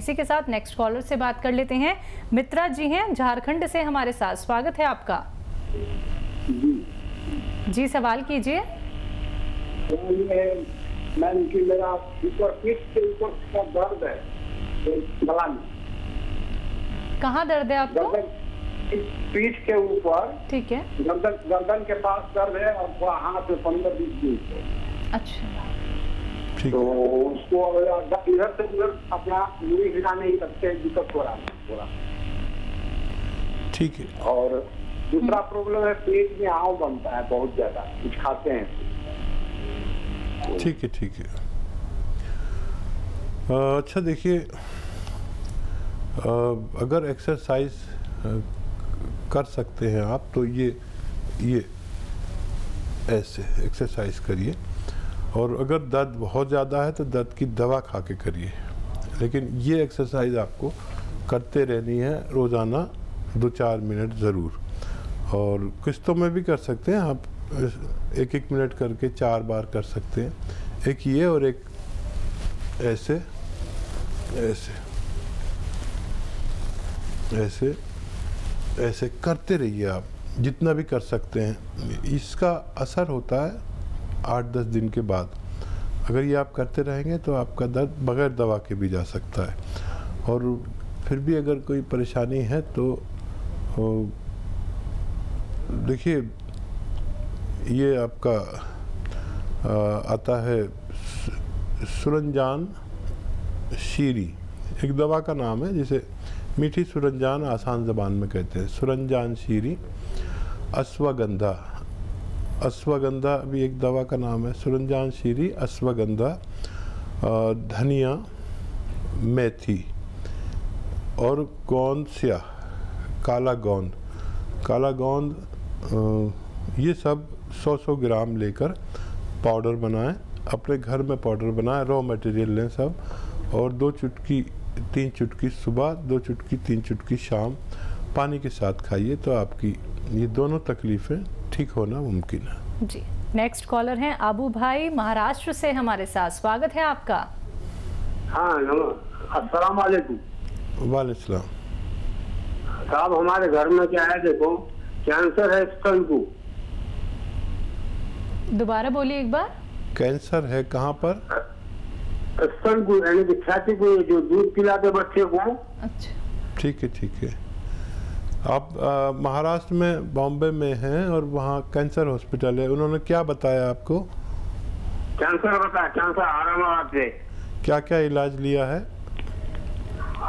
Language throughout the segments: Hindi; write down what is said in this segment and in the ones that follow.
इसी के साथ नेक्स्ट कॉलर से बात कर लेते हैं। मित्रा जी हैं झारखंड से हमारे साथ, स्वागत है आपका। जी सवाल कीजिए। मैम कि मेरा ऊपर पीठ के ऊपर का दर्द है, गला में। कहाँ दर्द है आपको? पीठ के ऊपर। ठीक है। गर्दन के पास दर्द है और हाथ में 15-20 दिन से। अच्छा, तो उसको इधर से उधर अपना मुड़ी हिला नहीं सकते, दिक्कत हो रहा है थोड़ा। ठीक है। और दूसरा प्रॉब्लम है, पेट में आव बनता है बहुत ज्यादा, कुछ खाते हैं। ठीक है, ठीक है। अच्छा देखिए, अगर एक्सरसाइज कर सकते हैं आप तो ये ऐसे एक्सरसाइज करिए, और अगर दर्द बहुत ज़्यादा है तो दर्द की दवा खा के करिए, लेकिन ये एक्सरसाइज आपको करते रहनी है रोज़ाना 2-4 मिनट ज़रूर। और किस्तों में भी कर सकते हैं आप, 1-1 मिनट करके 4 बार कर सकते हैं। एक ये और एक ऐसे ऐसे ऐसे ऐसे करते रहिए आप, जितना भी कर सकते हैं। इसका असर होता है 8-10 दिन के बाद। अगर ये आप करते रहेंगे तो आपका दर्द बगैर दवा के भी जा सकता है। और फिर भी अगर कोई परेशानी है तो देखिए, ये आपका आता है सुरंजान शीरी, एक दवा का नाम है जिसे मीठी सुरंजान आसान ज़बान में कहते हैं। सुरंजान शीरी, अश्वगंधा, अश्वगंधा भी एक दवा का नाम है। सुरंजान शीरी, अश्वगंधा, धनिया, मेथी और गोंद स्याह, काला गोंद, काला गोंद, ये सब 100-100 ग्राम लेकर पाउडर बनाएं। अपने घर में पाउडर बनाएं, रॉ मटेरियल लें सब, और 2 चुटकी 3 चुटकी सुबह, 2 चुटकी 3 चुटकी शाम पानी के साथ खाइए, तो आपकी ये दोनों तकलीफ़ें ठीक होना मुमकिन है। जी, नेक्स्ट कॉलर हैं आबू भाई महाराष्ट्र से हमारे साथ, स्वागत है आपका। हाँ, अस्सलाम वालेकुम। वालेकुम सलाम। साहब, हमारे घर में क्या है, देखो कैंसर है स्तन को। दोबारा बोलिए एक बार। कैंसर है कहाँ पर? स्तन को, यानी कि छाती को, जो दूध पिलाते बच्चे को। अच्छा, ठीक है, ठीक है। आप महाराष्ट्र में बॉम्बे में हैं और वहाँ कैंसर हॉस्पिटल है, उन्होंने क्या बताया आपको? कैंसर बताया, कैंसर औरंगाबाद से। क्या क्या इलाज लिया है?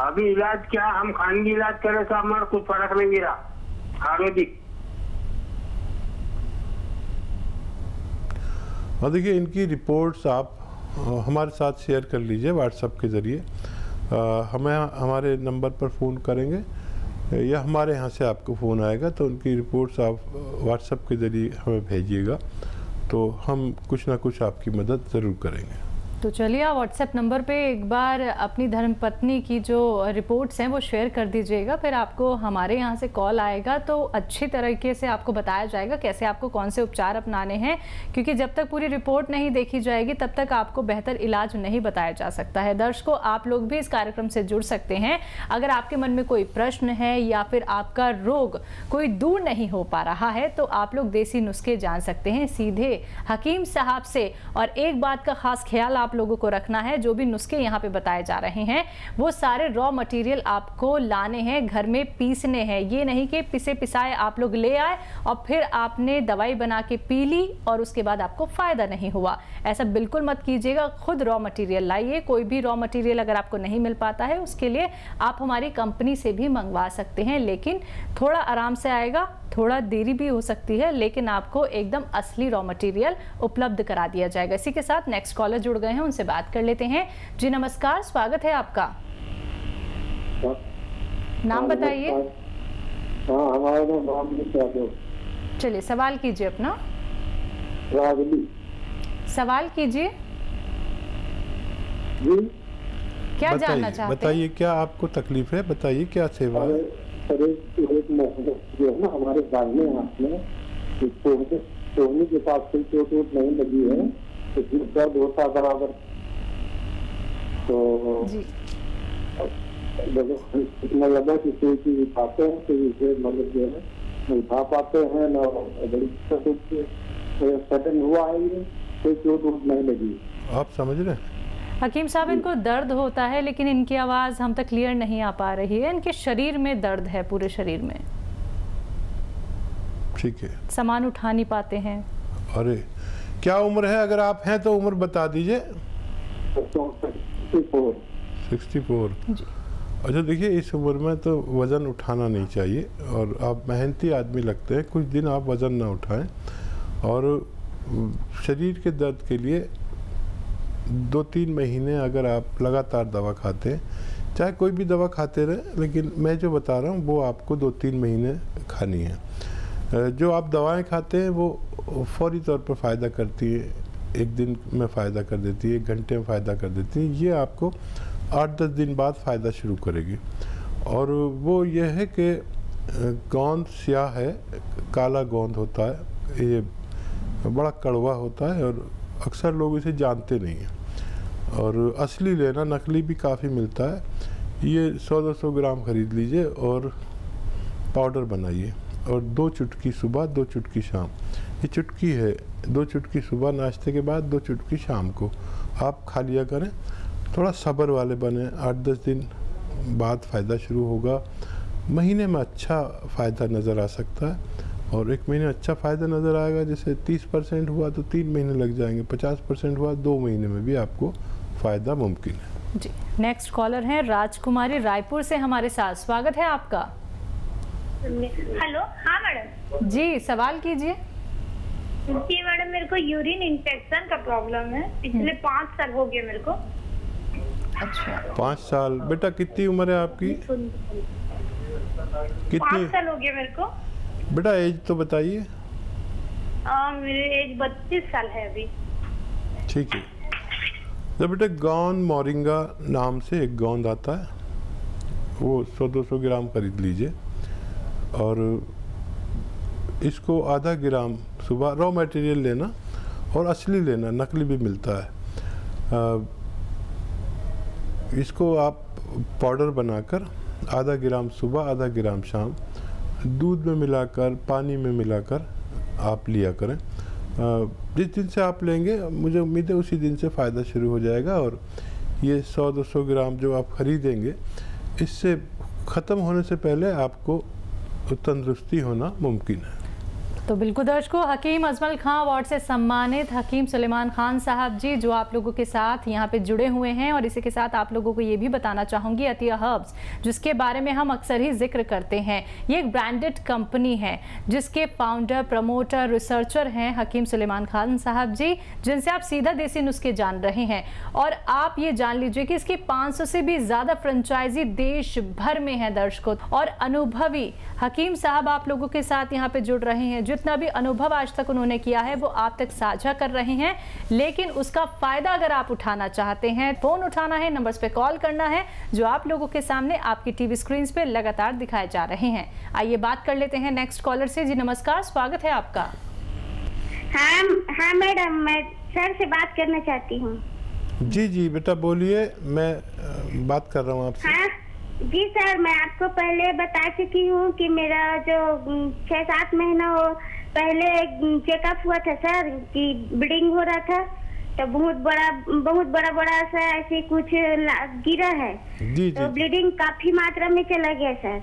अभी इलाज क्या, हम खानगी इलाज करे साहब, मगर कुछ फर्क नहीं गिरा। आयुर्वेदिक। और देखिए, इनकी रिपोर्ट्स आप हमारे साथ शेयर कर लीजिए व्हाट्सएप के ज़रिए। हमें हमारे नंबर पर फ़ोन करेंगे या हमारे यहाँ से आपको फ़ोन आएगा, तो उनकी रिपोर्ट्स आप व्हाट्सएप के ज़रिए हमें भेजिएगा, तो हम कुछ ना कुछ आपकी मदद ज़रूर करेंगे। तो चलिए, आप व्हाट्सएप नंबर पे एक बार अपनी धर्मपत्नी की जो रिपोर्ट्स हैं वो शेयर कर दीजिएगा, फिर आपको हमारे यहाँ से कॉल आएगा तो अच्छी तरीके से आपको बताया जाएगा कैसे आपको कौन से उपचार अपनाने हैं, क्योंकि जब तक पूरी रिपोर्ट नहीं देखी जाएगी तब तक आपको बेहतर इलाज नहीं बताया जा सकता है। दर्शकों, आप लोग भी इस कार्यक्रम से जुड़ सकते हैं। अगर आपके मन में कोई प्रश्न है या फिर आपका रोग कोई दूर नहीं हो पा रहा है तो आप लोग देसी नुस्खे जान सकते हैं सीधे हकीम साहब से। और एक बात का खास ख्याल आप लोगों को रखना है, जो भी नुस्खे यहाँ पे बताए जा रहे हैं वो सारे रॉ मटेरियल आपको लाने हैं, घर में पीसने हैं। ये नहीं कि पिसे पिसाए आप लोग ले आए और फिर आपने दवाई बना के पी ली और उसके बाद आपको फायदा नहीं हुआ। ऐसा बिल्कुल मत कीजिएगा, खुद रॉ मटेरियल लाइए। कोई भी रॉ मटेरियल अगर आपको नहीं मिल पाता है उसके लिए आप हमारी कंपनी से भी मंगवा सकते हैं, लेकिन थोड़ा आराम से आएगा, थोड़ा देरी भी हो सकती है, लेकिन आपको एकदम असली रॉ मटेरियल उपलब्ध करा दिया जाएगा। इसी के साथ नेक्स्ट कॉलर जुड़ गए हैं, उनसे बात कर लेते हैं। जी नमस्कार, स्वागत है आपका। नाम बताइए। हमारा नाम, चलिए सवाल कीजिए अपना। रागली। सवाल कीजिए। क्या जानना चाहते हैं? बताइए, क्या आपको तकलीफ है, बताइए क्या सेवा है। जो है ना, हमारे दाहिने हाथ में सोने के पास कोई चोट वोट नहीं लगी है, इसमें दर्द होता बराबर। तो जी, इतना लगा कि कोई चीज उठाते हैं तो इसे मतलब जो है न उठा पाते हैं न सडन हुआ है, ये कोई चोट वोट नहीं लगी। आप समझ रहे हैं? हकीम साहब, इनको दर्द होता है लेकिन इनकी आवाज़ हम तक क्लियर नहीं आ पा रही है। इनके शरीर में दर्द है, पूरे शरीर में। ठीक है। सामान उठा नहीं पाते हैं। अरे क्या उम्र है? अगर आप हैं तो उम्र बता दीजिए। 64। अच्छा देखिए, इस उम्र में तो वज़न उठाना नहीं चाहिए और आप मेहनती आदमी लगते हैं। कुछ दिन आप वज़न ना उठाएं और शरीर के दर्द के लिए 2-3 महीने अगर आप लगातार दवा खाते हैं, चाहे कोई भी दवा खाते रहें, लेकिन मैं जो बता रहा हूँ वो आपको 2-3 महीने खानी है। जो आप दवाएं खाते हैं वो फौरी तौर पर फ़ायदा करती है, एक दिन में फ़ायदा कर देती है, 1 घंटे में फ़ायदा कर देती है। ये आपको 8-10 दिन बाद फ़ायदा शुरू करेगी। और वो ये है कि गोंद स्याह है, काला गोंद होता है, ये बड़ा कड़वा होता है और अक्सर लोग इसे जानते नहीं हैं। और असली लेना, नकली भी काफ़ी मिलता है। ये 100-200 ग्राम ख़रीद लीजिए और पाउडर बनाइए और 2 चुटकी सुबह, 2 चुटकी शाम। ये चुटकी है, 2 चुटकी सुबह नाश्ते के बाद, 2 चुटकी शाम को आप खा लिया करें। थोड़ा सब्र वाले बने, 8-10 दिन बाद फ़ायदा शुरू होगा। महीने में अच्छा फ़ायदा नज़र आ सकता है और 1 महीने अच्छा फ़ायदा नज़र आएगा। जैसे 30% हुआ तो 3 महीने लग जाएंगे, 50% हुआ 2 महीने में भी आपको फ़ायदा मुमकिन है। जी, नेक्स्ट कॉलर हैं राजकुमारी रायपुर से हमारे साथ। स्वागत है आपका। हेलो। हाँ मैडम जी, सवाल कीजिए। जी मैडम, मेरे को यूरिन इन्फेक्शन का प्रॉब्लम है, पिछले 5 साल हो गए मेरे को। अच्छा, 5 साल। बेटा कितनी उम्र है आपकी? कितनी? 5 साल हो गया मेरे को। बेटा एज तो बताइए। मेरी एज 32 साल है अभी। ठीक है। तो बेटा गोंद मोरिंगा नाम से एक गोंद आता है, वो 100-200 ग्राम खरीद लीजिए और इसको आधा ग्राम सुबह, रॉ मटेरियल लेना और असली लेना, नकली भी मिलता है। इसको आप पाउडर बनाकर आधा ग्राम सुबह, आधा ग्राम शाम, दूध में मिलाकर, पानी में मिलाकर आप लिया करें। जिस दिन से आप लेंगे मुझे उम्मीद है उसी दिन से फ़ायदा शुरू हो जाएगा। और ये 100-200 ग्राम जो आप ख़रीदेंगे, इससे ख़त्म होने से पहले आपको तंदुरुस्ती होना मुमकिन है। तो बिल्कुल दर्शकों, हकीम अजमल खां अवार्ड से सम्मानित हकीम सुलेमान खान साहब जी जो आप लोगों के साथ यहाँ पे जुड़े हुए हैं। और इसी के साथ आप लोगों को ये भी बताना चाहूँगी, अतिया हर्ब्स जिसके बारे में हम अक्सर ही जिक्र करते हैं, ये एक ब्रांडेड कंपनी है जिसके फाउंडर, प्रमोटर, रिसर्चर हैं हकीम सुलेमान खान साहब जी, जिनसे आप सीधा देसी नुस्खे जान रहे हैं। और आप ये जान लीजिए कि इसकी 500 से भी ज़्यादा फ्रेंचाइजी देश भर में है दर्शकों। और अनुभवी हकीम साहब आप लोगों के साथ यहाँ पे जुड़ रहे हैं। जितना भी अनुभव आज तक उन्होंने किया है वो आप तक साझा कर रहे हैं, लेकिन उसका फायदा अगर आप उठाना चाहते हैं, फोन उठाना है, नंबर्स पे कॉल करना है जो आप लोगों के सामने आपकी टीवी स्क्रीन पे लगातार दिखाए जा रहे हैं। आइए बात कर लेते हैं नेक्स्ट कॉलर से। जी नमस्कार, स्वागत है आपका। हाँ मैडम, मैं सर से बात करना चाहती हूँ। जी जी बेटा बोलिए, मैं बात कर रहा हूँ आपसे। हाँ जी सर, मैं आपको पहले बता चुकी हूँ कि मेरा जो 6-7 महीना हो पहले चेकअप हुआ था सर कि ब्लीडिंग हो रहा था, तो बहुत बड़ा सा ऐसे कुछ गिरा है। जी, तो ब्लीडिंग काफी मात्रा में चला गया सर।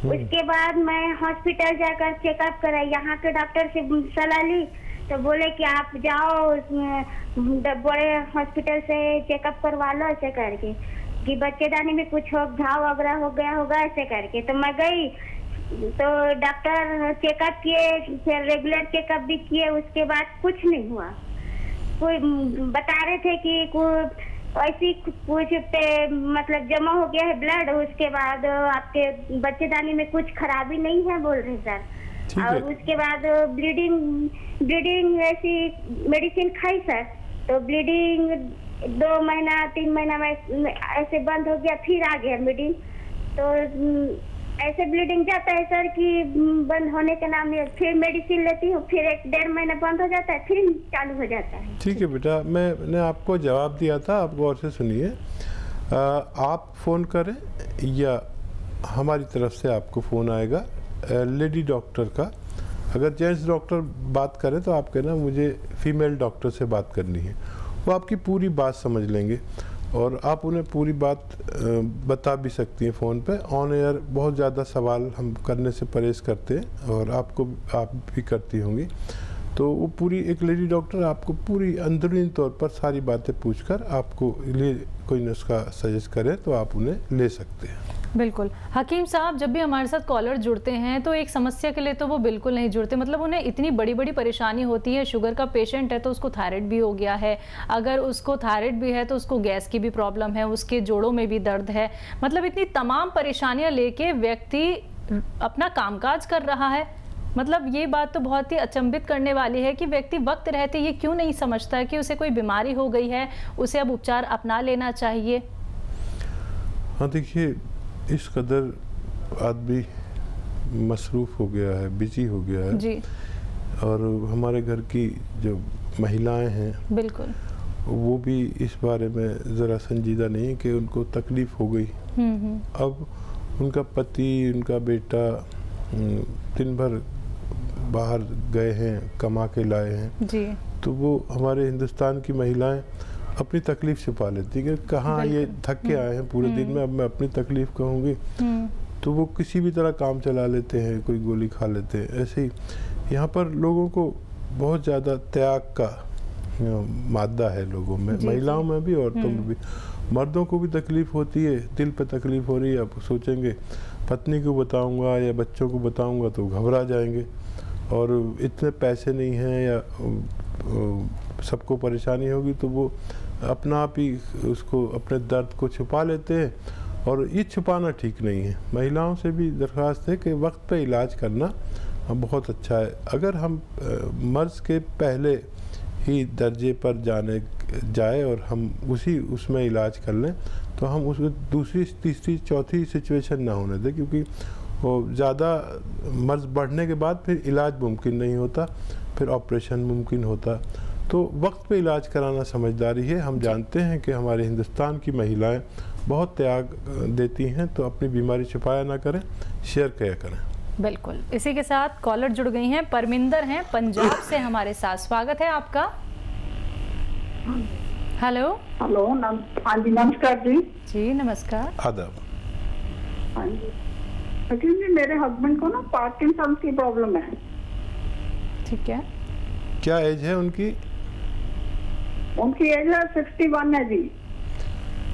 उसके बाद मैं हॉस्पिटल जाकर चेकअप करा, यहाँ के डॉक्टर से सलाह ली तो बोले कि आप जाओ बड़े हॉस्पिटल से चेकअप करवा लो, ऐसे करके कि बच्चेदानी में कुछ घाव वगैरह हो गया होगा, ऐसे करके। तो मैं गई तो डॉक्टर चेकअप किए, फिर रेगुलर चेकअप भी किए, उसके बाद कुछ नहीं हुआ। कोई बता रहे थे कि ऐसी कुछ पे मतलब जमा हो गया है ब्लड, उसके बाद आपके बच्चेदानी में कुछ खराबी नहीं है बोल रहे सर। और उसके बाद ब्लीडिंग ऐसी मेडिसिन खाई सर, तो ब्लीडिंग 2 महीना 3 महीना में ऐसे बंद हो गया, फिर आ गया ब्लीडिंग। तो ऐसे ब्लीडिंग जाता है सर कि बंद होने के नाम में फिर मेडिसिन लेती हूँ, फिर 1-1.5 महीना बंद हो जाता है, फिर चालू हो जाता है। ठीक है बेटा, मैंने आपको जवाब दिया था, आप गौर से सुनिए। आप फ़ोन करें या हमारी तरफ से आपको फ़ोन आएगा लेडी डॉक्टर का। अगर जेंट्स डॉक्टर बात करें तो आप कहना मुझे फीमेल डॉक्टर से बात करनी है, वो आपकी पूरी बात समझ लेंगे और आप उन्हें पूरी बात बता भी सकती हैं फ़ोन पे। ऑन एयर बहुत ज़्यादा सवाल हम करने से परहेज़ करते हैं और आप भी करती होंगी, तो वो पूरी एक लेडी डॉक्टर आपको पूरी अंदरूनी तौर पर सारी बातें पूछकर आपको लिए कोई नुस्खा सजेस्ट करे तो आप उन्हें ले सकते हैं। बिल्कुल। हकीम साहब, जब भी हमारे साथ कॉलर जुड़ते हैं तो एक समस्या के लिए तो वो बिल्कुल नहीं जुड़ते, मतलब उन्हें इतनी बड़ी बड़ी परेशानी होती है। शुगर का पेशेंट है तो उसको थायराइड भी हो गया है, अगर उसको थायराइड भी है तो उसको गैस की भी प्रॉब्लम है, उसके जोड़ों में भी दर्द है, मतलब इतनी तमाम परेशानियां लेके व्यक्ति अपना कामकाज कर रहा है। मतलब ये बात तो बहुत ही अचंभित करने वाली है कि व्यक्ति वक्त रहते ये क्यों नहीं समझता कि उसे कोई बीमारी हो गई है, उसे अब उपचार अपना लेना चाहिए। हाँ देखिए, इस कदर आदमी मसरूफ़ हो गया है, बिजी हो गया है जी। और हमारे घर की जो महिलाएं हैं बिल्कुल वो भी इस बारे में ज़रा संजीदा नहीं है कि उनको तकलीफ़ हो गई। अब उनका पति, उनका बेटा दिन भर बाहर गए हैं, कमा के लाए हैं जी, तो वो हमारे हिंदुस्तान की महिलाएं अपनी तकलीफ़ छुपा लेती है कि कहाँ ये थक के आए हैं पूरे दिन में, अब मैं अपनी तकलीफ़ कहूँगी, तो वो किसी भी तरह काम चला लेते हैं, कोई गोली खा लेते हैं। ऐसे ही यहाँ पर लोगों को बहुत ज़्यादा त्याग का मादा है लोगों में, महिलाओं में भी, औरतों में भी। मर्दों को भी तकलीफ़ होती है, दिल पे तकलीफ़ हो रही है, आप सोचेंगे पत्नी को बताऊंगा या बच्चों को बताऊंगा तो घबरा जाएंगे और इतने पैसे नहीं हैं या सबको परेशानी होगी, तो वो अपना आप ही उसको अपने दर्द को छुपा लेते हैं और ये छुपाना ठीक नहीं है। महिलाओं से भी दरख्वास्त है कि वक्त पे इलाज करना बहुत अच्छा है। अगर हम मर्ज़ के पहले ही दर्जे पर जाए और हम उसमें इलाज कर लें तो हम उसमें दूसरी, तीसरी, चौथी सिचुएशन ना होने दें, क्योंकि वो ज़्यादा मर्ज़ बढ़ने के बाद फिर इलाज मुमकिन नहीं होता, फिर ऑपरेशन मुमकिन होता। तो वक्त पे इलाज कराना समझदारी है। हम जानते हैं कि हमारे हिंदुस्तान की महिलाएं बहुत त्याग देती हैं, तो अपनी बीमारी छुपाया ना करें, शेयर किया करें। बिल्कुल। इसी के साथ कॉलर जुड़ गई हैं, परमिंदर हैं पंजाब से हमारे साथ। स्वागत है आपका। हेलो। हेलो, हाँ जी, नमस्कार जी। जी नमस्कार। आदाब। हाँ जी, एक्चुअली मेरे हस्बैंड को ना पार्किंसन की प्रॉब्लम है। ठीक है। क्या एज है उनकी? उनकी एज है 61 है जी।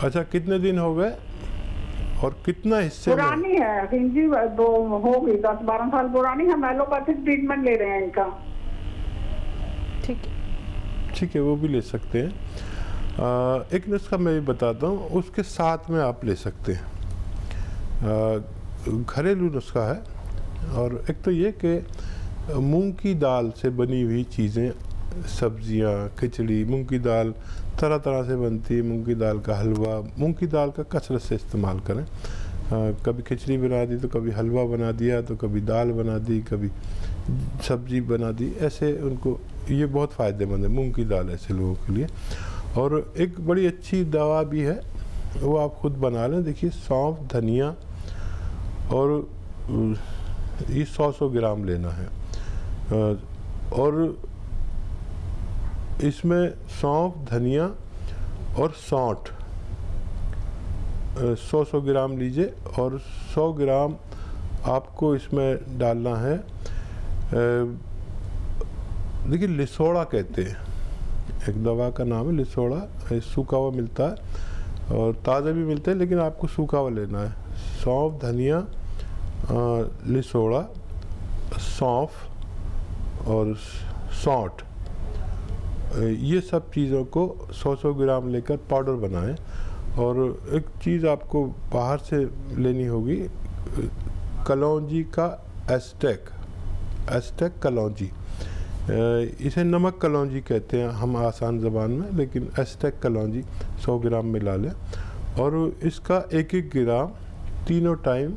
अच्छा, कितने दिन हो गए और कितना हिस्से पुरानी है जी, दो हो गई, 10-12 साल पुरानी है। एलोपैथिक ट्रीटमेंट ले रहे हैं इनका। ठीक है, ठीक है, वो भी ले सकते हैं। एक नुस्खा मैं भी बताता हूँ, उसके साथ में आप ले सकते हैं। घरेलू नुस्खा है और एक तो ये कि मूंग की दाल से बनी हुई चीज़ें, सब्जियां, खिचड़ी, मूंग की दाल तरह तरह से बनती है, मूंग की दाल का हलवा, मूंग की दाल का कसरत से इस्तेमाल करें। कभी खिचड़ी बना दी तो कभी हलवा बना दिया, तो कभी दाल बना दी, कभी सब्जी बना दी, ऐसे उनको ये बहुत फ़ायदेमंद है मूंग की दाल ऐसे लोगों के लिए। और एक बड़ी अच्छी दवा भी है, वो आप खुद बना लें। देखिए, सौंफ, धनिया और ये 100 ग्राम लेना है और इसमें सौंफ, धनिया और सौंठ 100 ग्राम लीजिए और 100 ग्राम आपको इसमें डालना है। देखिए, लिसोड़ा कहते हैं, एक दवा का नाम है लिसोड़ा। सूखा हुआ मिलता है और ताज़ा भी मिलता है, लेकिन आपको सूखा हुआ लेना है। सौंफ, धनिया, लिसोड़ा, सौंफ और सौंठ, ये सब चीज़ों को 100 ग्राम लेकर पाउडर बनाएं। और एक चीज़ आपको बाहर से लेनी होगी, कलौंजी का एस्टेक कलौंजी, इसे नमक कलौंजी कहते हैं हम आसान ज़बान में, लेकिन एस्टेक कलौंजी 100 ग्राम मिला लें और इसका 1-1 ग्राम तीनों टाइम,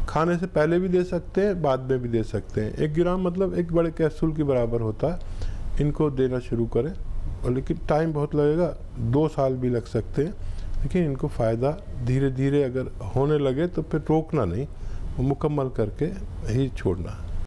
खाने से पहले भी दे सकते हैं, बाद में भी दे सकते हैं। 1 ग्राम मतलब एक बड़े कैप्सूल के बराबर होता है। इनको देना शुरू करें, और लेकिन टाइम बहुत लगेगा, 2 साल भी लग सकते हैं, लेकिन इनको फ़ायदा धीरे धीरे अगर होने लगे तो फिर रोकना नहीं, वो मुकम्मल करके ही छोड़ना।